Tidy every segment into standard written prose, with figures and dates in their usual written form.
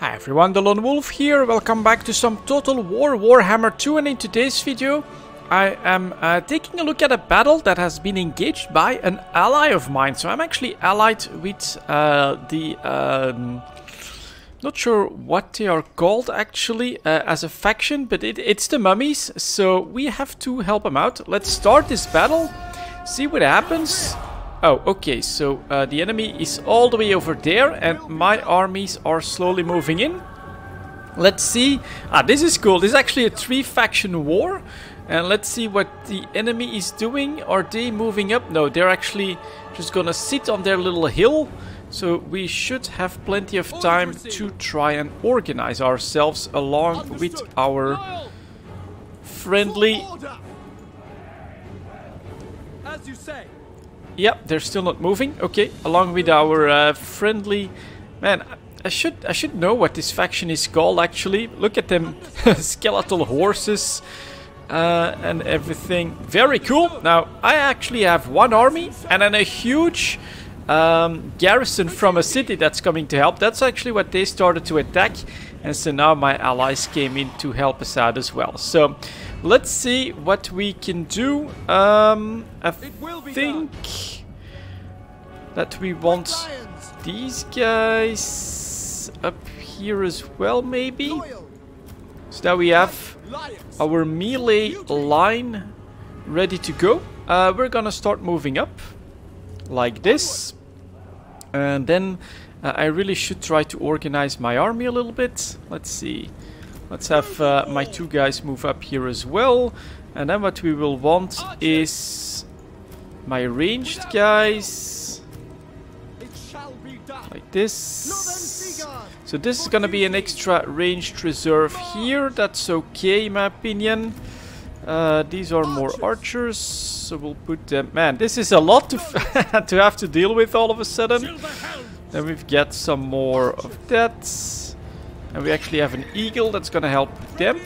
Hi everyone, delonewolf here. Welcome back to some Total War Warhammer 2, and in today's video I am taking a look at a battle that has been engaged by an ally of mine. So I'm actually allied with not sure what they are called actually as a faction, but it's the mummies, so we have to help them out. Let's start this battle, see what happens. Oh, okay, so the enemy is all the way over there and my armies are slowly moving in. Let's see. This is cool. This is actually a 3-faction war. And let's see what the enemy is doing. Are they moving up? No, they're actually just gonna sit on their little hill. So we should have plenty of time to try and organize ourselves along with our friendly... As you say. Yep, they're still not moving. Okay, along with our friendly... Man, I should know what this faction is called actually. Look at them skeletal horses and everything. Very cool. Now, I actually have one army and then a huge garrison from a city that's coming to help. That's actually what they started to attack. And so now my allies came in to help us out as well. So... let's see what we can do. I think that we want these guys up here as well, maybe. So now we have our melee line ready to go. We're gonna start moving up like this. And then I really should try to organize my army a little bit. Let's see. Let's have my two guys move up here as well. And then what we will want is my ranged guys. Like this. So this is gonna be an extra ranged reserve here. That's okay in my opinion. These are more archers. So we'll put them... Man, this is a lot to, to have to deal with all of a sudden. Then we've got some more of that. And we actually have an eagle that's gonna help them.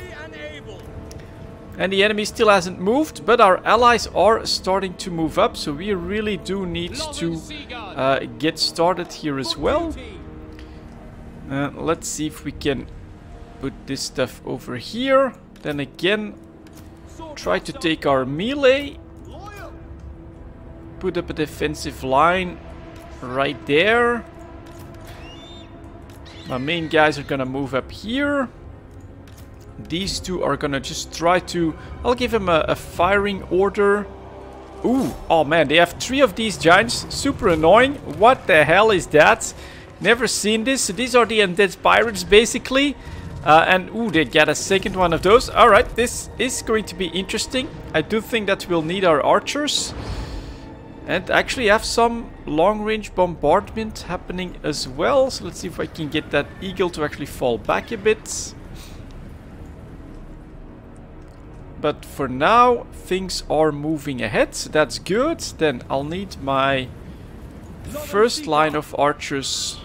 And the enemy still hasn't moved, but our allies are starting to move up. So we really do need to get started here as well. Let's see if we can put this stuff over here. Then again, try to take our melee. Put up a defensive line right there. My main guys are gonna move up here. These two are gonna just try to... I'll give them a firing order. Ooh, oh man, they have 3 of these giants. Super annoying. What the hell is that? Never seen this. So these are the undead pirates basically. And ooh, they get a second one of those. Alright, this is going to be interesting. I do think that we'll need our archers. And actually have some long-range bombardment happening as well. So let's see if I can get that eagle to actually fall back a bit. But for now, things are moving ahead. So that's good. Then I'll need my first line of archers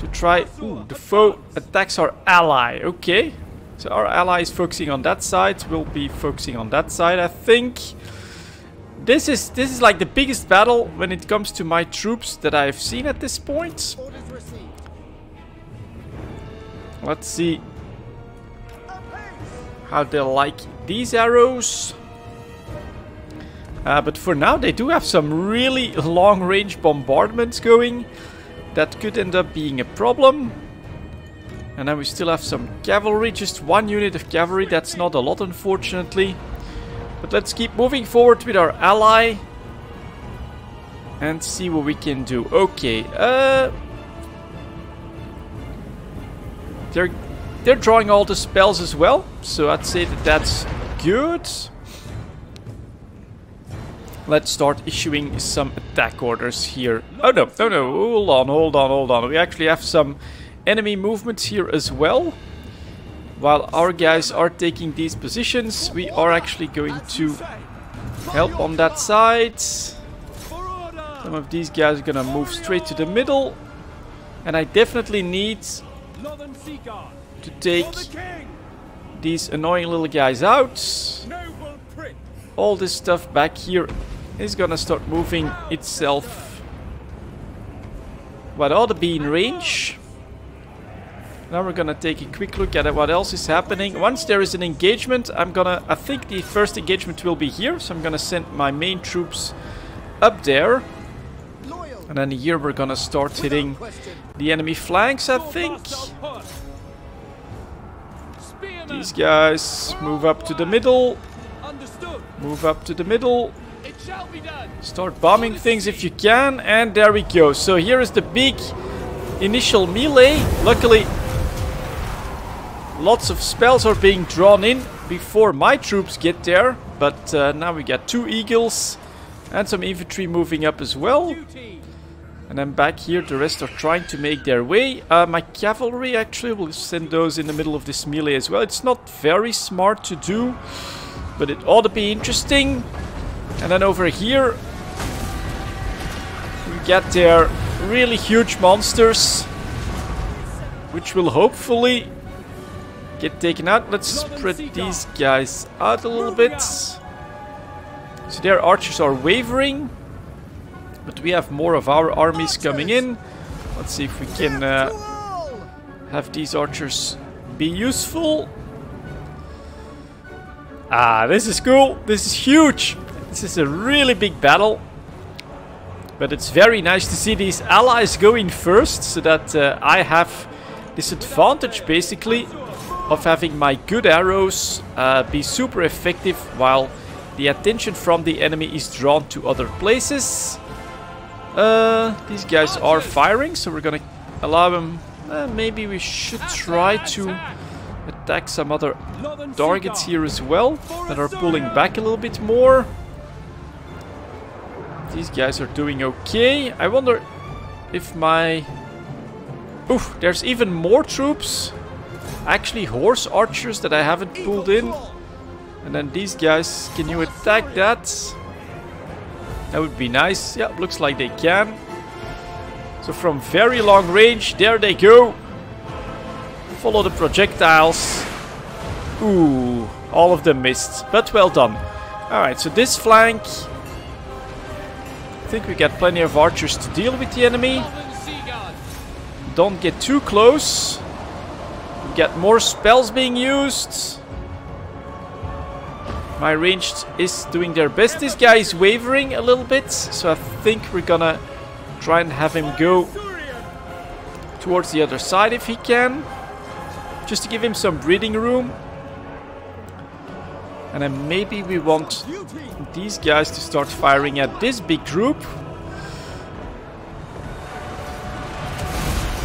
to try... Ooh, the foe attacks our ally. Okay. So our ally is focusing on that side. We'll be focusing on that side, I think. This is like the biggest battle when it comes to my troops that I've seen at this point. Let's see how they like these arrows. But for now they do have some really long-range bombardments going. That could end up being a problem. And then we still have some cavalry, just 1 unit of cavalry. That's not a lot, unfortunately. But let's keep moving forward with our ally and see what we can do. Okay, they're drawing all the spells as well, so I'd say that that's good. Let's start issuing some attack orders here. Oh no, hold on. We actually have some enemy movements here as well. While our guys are taking these positions, we are actually going to help on that side. Some of these guys are gonna move straight to the middle. And I definitely need to take these annoying little guys out. All this stuff back here is gonna start moving itself. What ought to be in range. Now we're gonna take a quick look at what else is happening. Once there is an engagement, I think the first engagement will be here. So I'm gonna send my main troops up there. And then here we're gonna start hitting the enemy flanks, I think. These guys move up to the middle. Move up to the middle. Start bombing things if you can. And there we go. So here is the big initial melee. Luckily, lots of spells are being drawn in before my troops get there. But now we got 2 eagles and some infantry moving up as well. And then back here, the rest are trying to make their way. My cavalry actually will send those in the middle of this melee as well. It's not very smart to do, but it ought to be interesting. And then over here, we get their really huge monsters, which will hopefully get taken out. Let's spread these guys out a little bit. So their archers are wavering. But we have more of our armies coming in. Let's see if we can have these archers be useful. Ah, this is cool. This is huge. This is a really big battle. But it's very nice to see these allies go in first, so that I have this advantage basically of having my good arrows be super effective while the attention from the enemy is drawn to other places. These guys are firing, so we're gonna allow them. Maybe we should try to attack some other targets here as well that are pulling back a little bit more. These guys are doing okay. I wonder if my... Oof, there's even more troops. Actually, horse archers that I haven't pulled in. And then these guys, can you attack that? That would be nice. Yeah, looks like they can. So from very long range, there they go. Follow the projectiles. Ooh, all of them missed, but well done. Alright, so this flank, I think we got plenty of archers to deal with the enemy. Don't get too close. We get more spells being used. My ranged is doing their best. This guy is wavering a little bit, so I think we're gonna try and have him go towards the other side if he can, just to give him some breathing room. And then maybe we want these guys to start firing at this big group.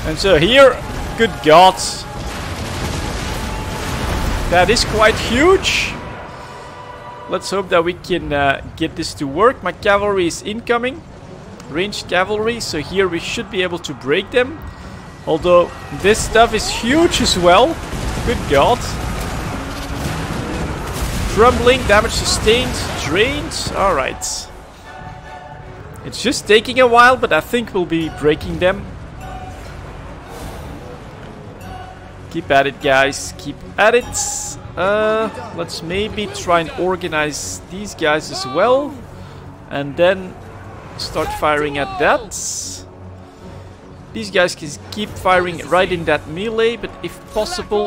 And so here, good God, that is quite huge. Let's hope that we can get this to work. My cavalry is incoming. Ranged cavalry. So here we should be able to break them. Although this stuff is huge as well. Good God. Crumbling. Damage sustained. Drained. Alright. It's just taking a while, but I think we'll be breaking them. Keep at it, guys. Keep at it. Let's maybe try and organize these guys as well, and then start firing at that. These guys can keep firing right in that melee, but if possible,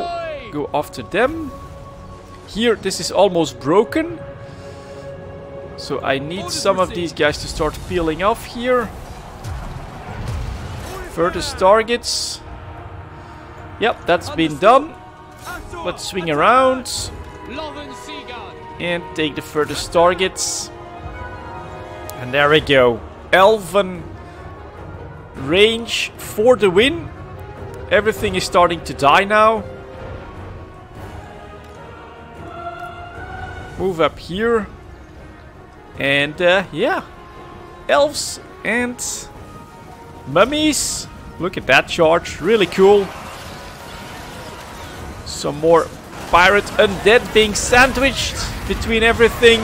go after them. Here, this is almost broken, so I need some of these guys to start peeling off here. Furthest targets. Yep, that's been done. Let's swing around and take the furthest targets. And there we go. Elven range for the win. Everything is starting to die now. Move up here. And yeah. Elves and mummies. Look at that charge. Really cool. Some more pirate undead being sandwiched between everything.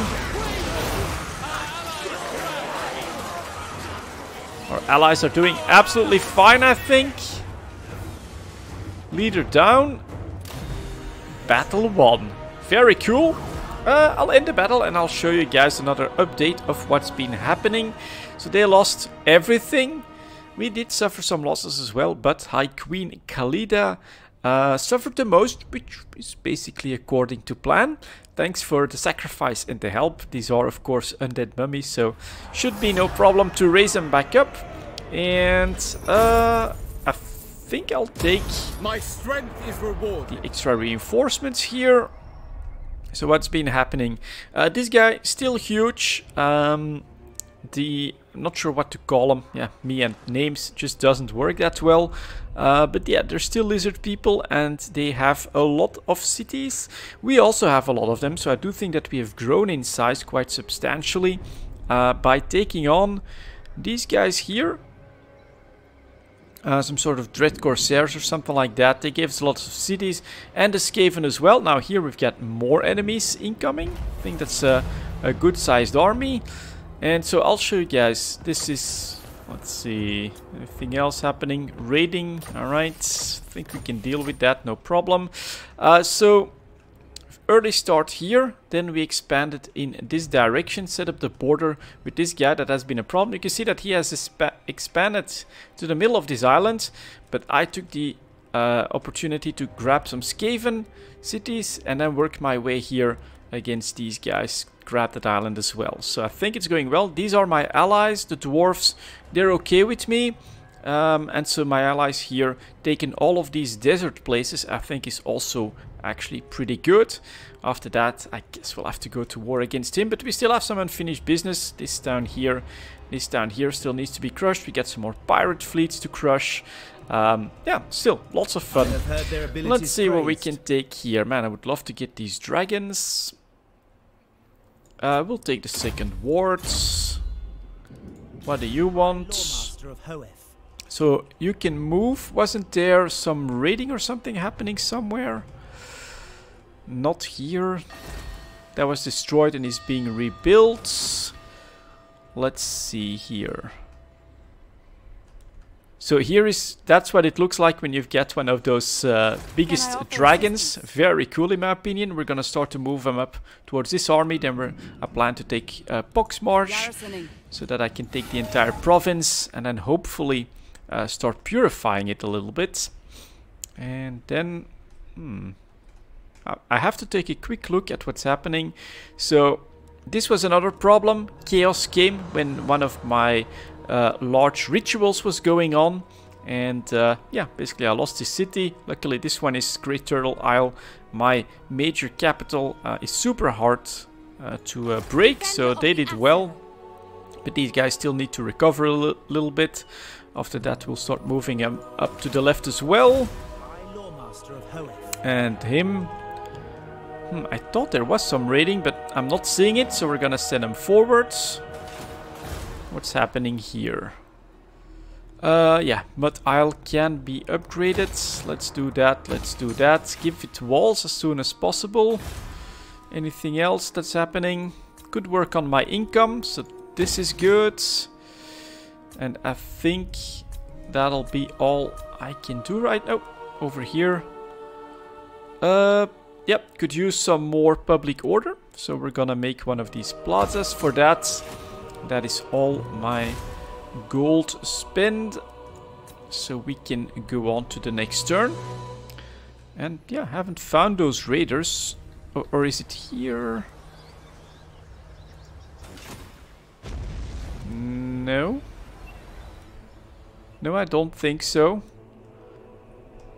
Our allies are doing absolutely fine, I think. Leader down. Battle won. Very cool. I'll end the battle and I'll show you guys another update of what's been happening. So they lost everything. We did suffer some losses as well, but High Queen Khalida suffered the most, which is basically according to plan. Thanks for the sacrifice and the help. These are of course undead mummies, so should be no problem to raise them back up. And I think I'll take my strength is rewarded. The extra reinforcements here. So what's been happening? This guy still huge. I'm not sure what to call him. Yeah, me and names just doesn't work that well. But yeah, they're still lizard people and they have a lot of cities. We also have a lot of them, so I do think that we have grown in size quite substantially by taking on these guys here. Some sort of Dread Corsairs or something like that. They gave us lots of cities and a Skaven as well. Now here we've got more enemies incoming. I think that's a good sized army. And so I'll show you guys. This is, let's see, anything else happening? Raiding, alright. I think we can deal with that, no problem. So early start here, then we expanded in this direction, set up the border with this guy. That has been a problem. You can see that he has expanded to the middle of this island, but I took the opportunity to grab some Skaven cities and then work my way here against these guys, grab that island as well. So I think it's going well. These are my allies, the dwarves. They're okay with me. And so my allies here taking all of these desert places, I think is also actually pretty good. After that, I guess we'll have to go to war against him, but we still have some unfinished business. This town here still needs to be crushed. We get some more pirate fleets to crush. Yeah, still lots of fun. Let's see what we can take here. Man, I would love to get these dragons. We'll take the second wards. What do you want? So you can move. Wasn't there some raiding or something happening somewhere? Not here. That was destroyed and is being rebuilt. Let's see here. So here is, that's what it looks like when you get one of those biggest dragons. Very cool in my opinion. We're gonna start to move them up towards this army. Then I plan to take Poxmarsh so that I can take the entire province and then hopefully start purifying it a little bit. And then I have to take a quick look at what's happening. So this was another problem. Chaos came when one of my large rituals was going on, and yeah, basically I lost this city. Luckily this one is Great Turtle Isle. My major capital is super hard to break, so they did well, but these guys still need to recover a little bit. After that we'll start moving them up to the left as well. And him, I thought there was some raiding, but I'm not seeing it, so we're gonna send them forwards. What's happening here? Yeah, Mud Isle can be upgraded. Let's do that, let's do that. Give it walls as soon as possible. Anything else that's happening? Could work on my income, so this is good. And I think that'll be all I can do right now. Over here. Yep, could use some more public order. So we're gonna make one of these plazas for that. That is all my gold spend. So we can go on to the next turn. And yeah, haven't found those raiders. Or is it here? No. No, I don't think so.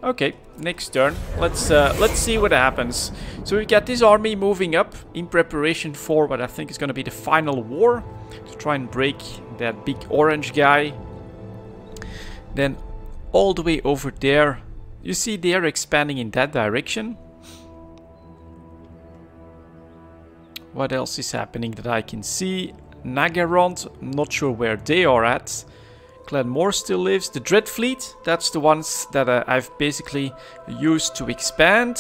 Okay, next turn. Let's see what happens. So we got this army moving up in preparation for what I think is going to be the final war, to try and break that big orange guy. Then all the way over there, you see they're expanding in that direction. What else is happening that I can see? Nagarond, not sure where they are at. Glenmore still lives. The Dread Fleet, that's the ones that I've basically used to expand.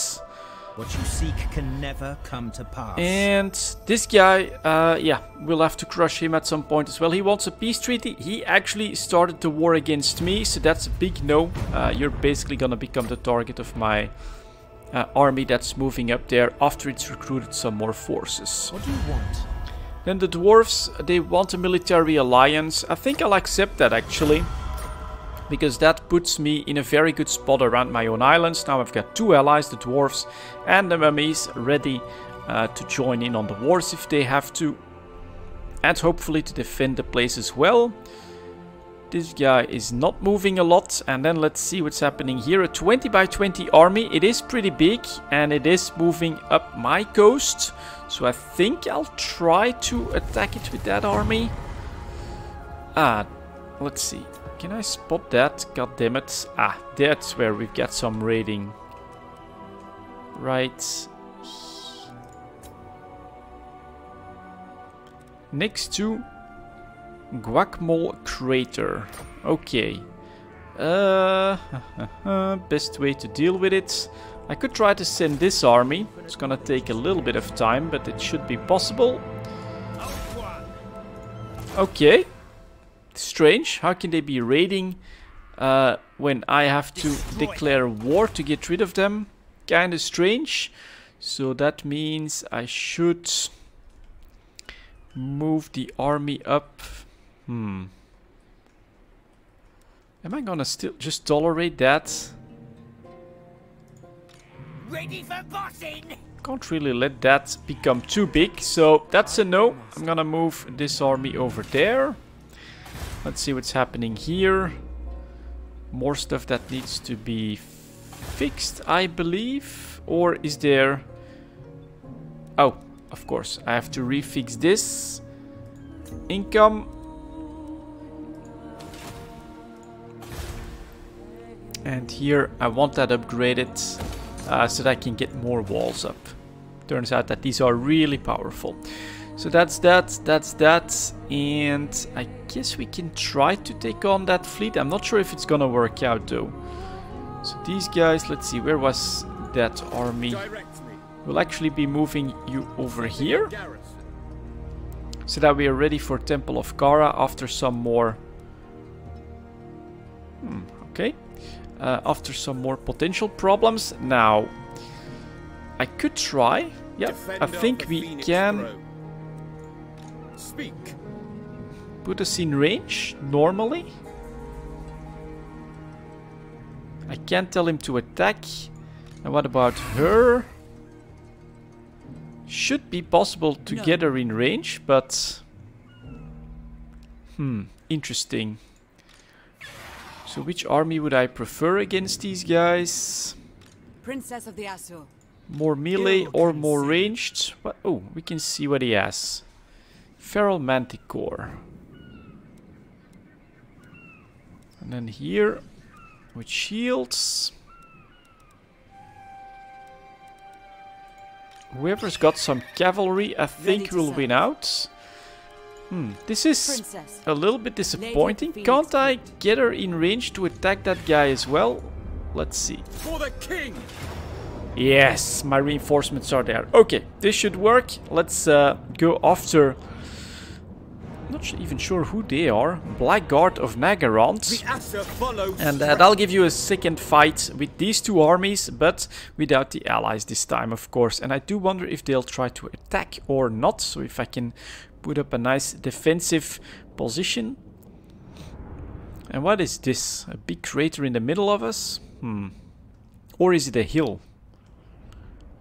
What you seek can never come to pass. And this guy, yeah, we'll have to crush him at some point as well. He wants a peace treaty. He actually started the war against me, so that's a big no. You're basically gonna become the target of my army that's moving up there after it's recruited some more forces. What do you want? Then the dwarves, they want a military alliance. I think I'll accept that actually. because that puts me in a very good spot around my own islands. Now I've got 2 allies, the dwarves and the mummies, ready to join in on the wars if they have to, and hopefully to defend the place as well. This guy is not moving a lot, and then let's see what's happening here. A 20 by 20 army. It is pretty big, and it is moving up my coast, so I think I'll try to attack it with that army. Let's see. Can I spot that? God damn it. That's where we've got some raiding. Right. Next to Guacamole Crater. Okay. Best way to deal with it. I could try to send this army. It's gonna take a little bit of time, but it should be possible. Okay. Strange. How can they be raiding when I have to declare war to get rid of them? Kinda strange. So that means I should move the army up. Am I gonna still just tolerate that? Ready for bossing! Can't really let that become too big, so that's a no. I'm gonna move this army over there. Let's see what's happening here. More stuff that needs to be fixed, I believe. Or is there... Oh, of course, I have to refix this. Income. And here I want that upgraded so that I can get more walls up. Turns out that these are really powerful. So that's that. And I guess we can try to take on that fleet. I'm not sure if it's gonna work out though. So these guys, let's see, where was that army? We'll actually be moving you over here, so that we are ready for Temple of Kara after some more... okay. After some more potential problems. Now, I could try. Yeah, I think we can put us in range normally. I can't tell him to attack. And what about her? Should be possible to get her in range, but... interesting. So which army would I prefer against these guys? Princess of the Azure. More melee or more ranged? What? Oh, we can see what he has. Feral Manticore. And then here, with shields. Whoever's got some cavalry, I think will win out. This is a little bit disappointing. Can't I get her in range to attack that guy as well? Let's see. For the king! Yes, my reinforcements are there. Okay, this should work. Let's go after... Not even sure who they are. Blackguard of Nagarant. And that'll give you a second fight with these two armies, but without the allies this time, of course. And I do wonder if they'll try to attack or not. So if I can put up a nice defensive position. And what is this? A big crater in the middle of us? Or is it a hill?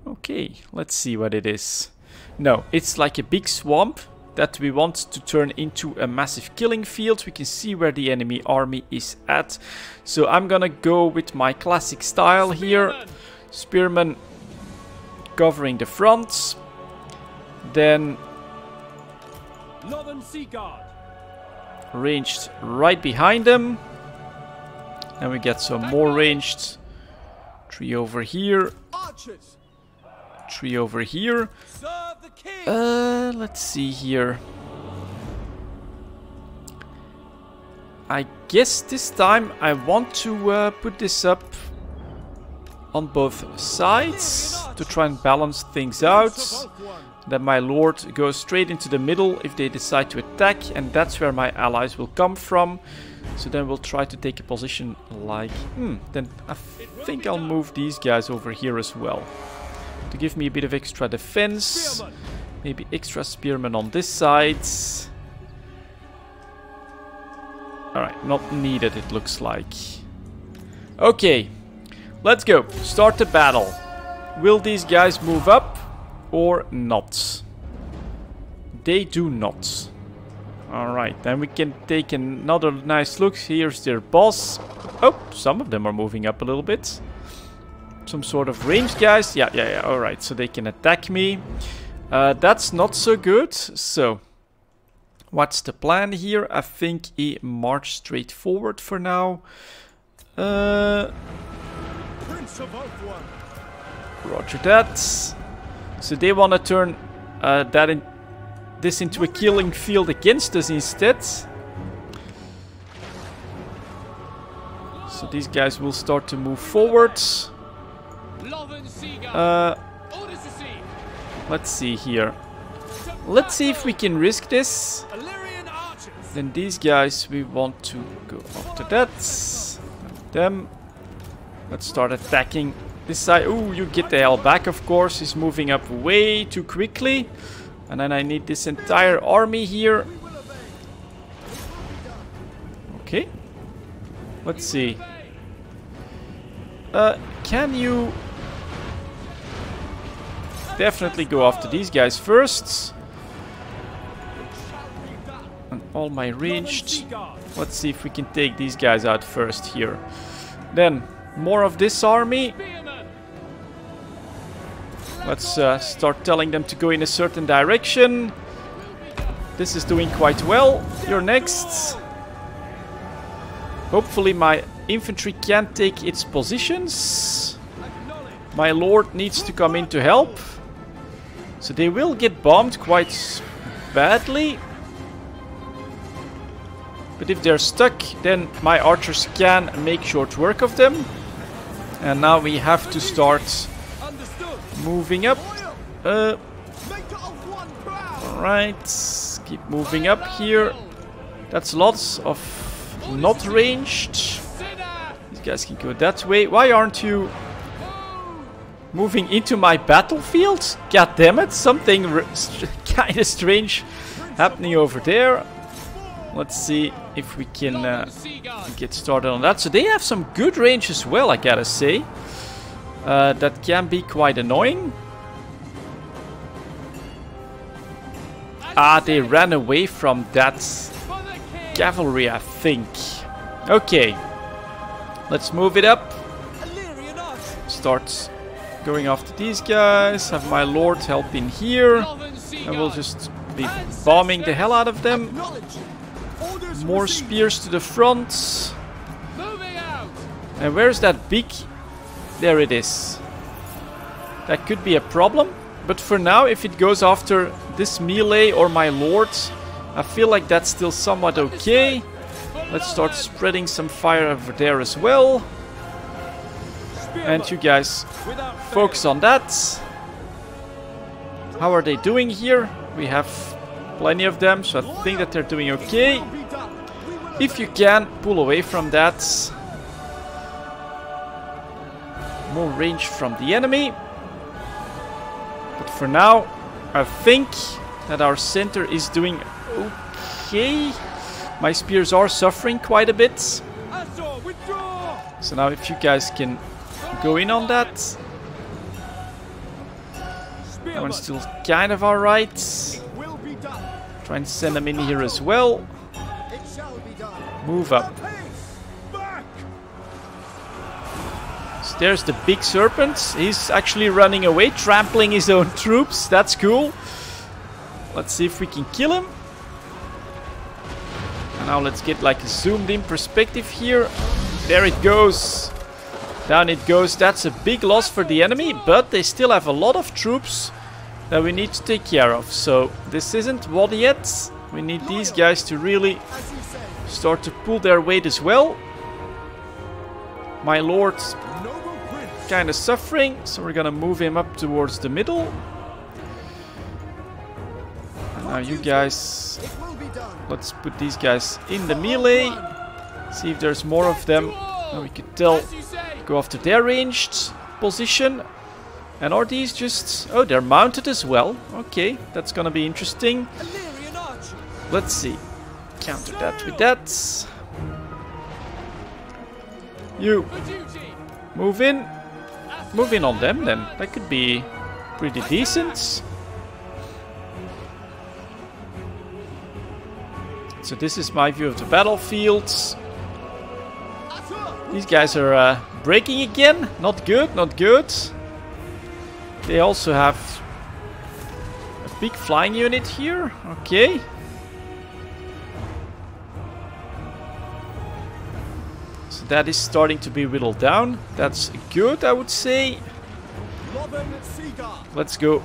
Okay, let's see what it is. No, it's like a big swamp that we want to turn into a massive killing field. We can see where the enemy army is at. So I'm gonna go with my classic style here. Spearmen covering the front. Then ranged right behind them. And we get some more ranged. 3 over here. 3 over here. Let's see here. I guess this time I want to put this up on both sides to try and balance things out. That my lord goes straight into the middle if they decide to attack, and that's where my allies will come from. So then we'll try to take a position like... then I think I'll move these guys over here as well. To give me a bit of extra defense. Maybe extra spearmen on this side. Alright, not needed it looks like. Okay, let's go. Start the battle. Will these guys move up or not? They do not. Alright, then we can take another nice look. Here's their boss. Oh, some of them are moving up a little bit. Some sort of ranged guys. Yeah. Alright, so they can attack me. That's not so good. So, what's the plan here? I think a march straight forward for now. Roger that. So they want to turn this into a killing field against us instead. So these guys will start to move forward. Let's see here. Let's see if we can risk this. Then these guys, we want to go after that. Them. Let's start attacking this side. Ooh, you get the hell back, of course. He's moving up way too quickly. And then I need this entire army here. Okay. Let's see. Can you... Definitely go after these guys first. And all my ranged. Let's see if we can take these guys out first here. Then, more of this army. Let's start telling them to go in a certain direction. This is doing quite well. You're next. Hopefully my infantry can take its positions. My lord needs to come in to help. So they will get bombed quite badly. But if they're stuck, then my archers can make short work of them. And now we have to start moving up. Alright, keep moving up here. That's lots of not ranged. These guys can go that way. Why aren't you moving into my battlefield? God damn it, something kind of strange happening over there. Let's see if we can get started on that. So they have some good range as well, I gotta say. That can be quite annoying. Ah, they ran away from that cavalry, I think. Okay. Let's move it up. Start going after these guys. Have my lord help in here. And we'll just be bombing the hell out of them. More spears to the front. And where's that big... There it is. That could be a problem. But for now, if it goes after this melee or my lord, I feel like that's still somewhat okay. Let's start spreading some fire over there as well. And you guys focus on that. How are they doing here? We have plenty of them, so I think that they're doing okay. If you can, pull away from that. More range from the enemy. But for now, I think that our center is doing okay. My spears are suffering quite a bit. So now if you guys can go in on that. That one's still kind of alright. Try and send them in here as well. Move up. So there's the big serpent. He's actually running away, trampling his own troops. That's cool. Let's see if we can kill him. And now let's get like a zoomed in perspective here. There it goes. Down it goes. That's a big loss for the enemy, but they still have a lot of troops that we need to take care of. So this isn't won yet. We need these guys to really start to pull their weight as well. My lord's kind of suffering, so we're gonna move him up towards the middle. And now you guys, let's put these guys in the melee. See if there's more of them. Now we could tell, go after their ranged position. And are these just... Oh, they're mounted as well. Okay, that's gonna be interesting. Let's see. Counter that with that. You move in. Move in on them then. That could be pretty decent. So this is my view of the battlefields. These guys are breaking again. Not good, not good. They also have a big flying unit here. Okay. So that is starting to be whittled down. That's good, I would say. Let's go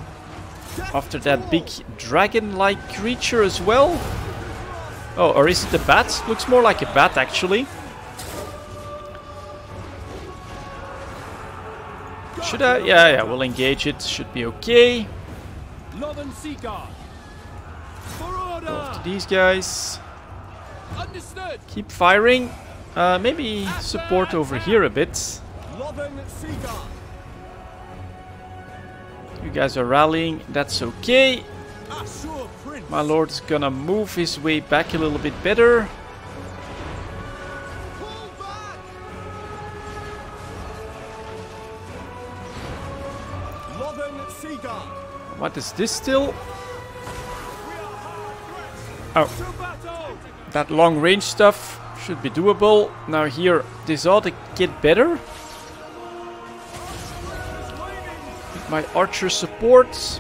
after that big dragon-like creature as well. Oh, or is it a bat? Looks more like a bat, actually. Should I? Yeah, we'll engage it. Should be okay. Go after these guys. Keep firing. Maybe support over here a bit. You guys are rallying. That's okay. My lord is gonna move his way back a little bit better. What is this still? Oh, that long range stuff should be doable. Now here, this ought to get better. With my archer support.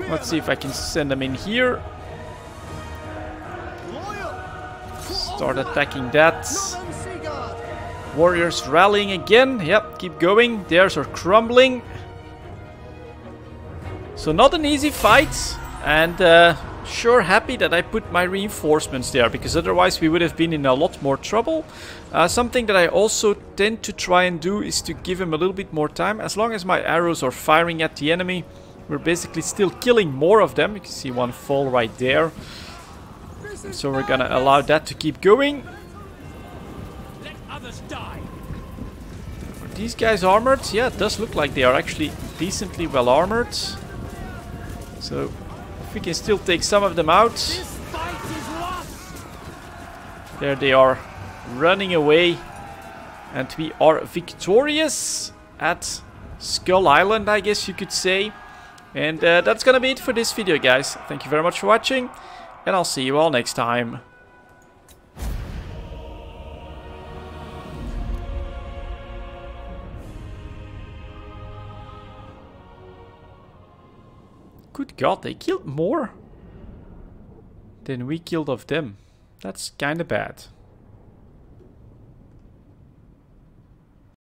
Let's see if I can send them in here. Start attacking that. Warriors rallying again. Yep, keep going. Theirs are crumbling. So not an easy fight. And sure happy that I put my reinforcements there, because otherwise we would have been in a lot more trouble. Something that I also tend to try and do is to give him a little bit more time. As long as my arrows are firing at the enemy, we're basically still killing more of them. You can see one fall right there. So we're gonna allow that to keep going. Are these guys armored? Yeah, it does look like they are actually decently well armored. So if we can still take some of them out. There they are, running away. And we are victorious at Skull Island, I guess you could say. And that's gonna be it for this video, guys. Thank you very much for watching, and I'll see you all next time. Good God, they killed more than we killed of them. That's kinda bad.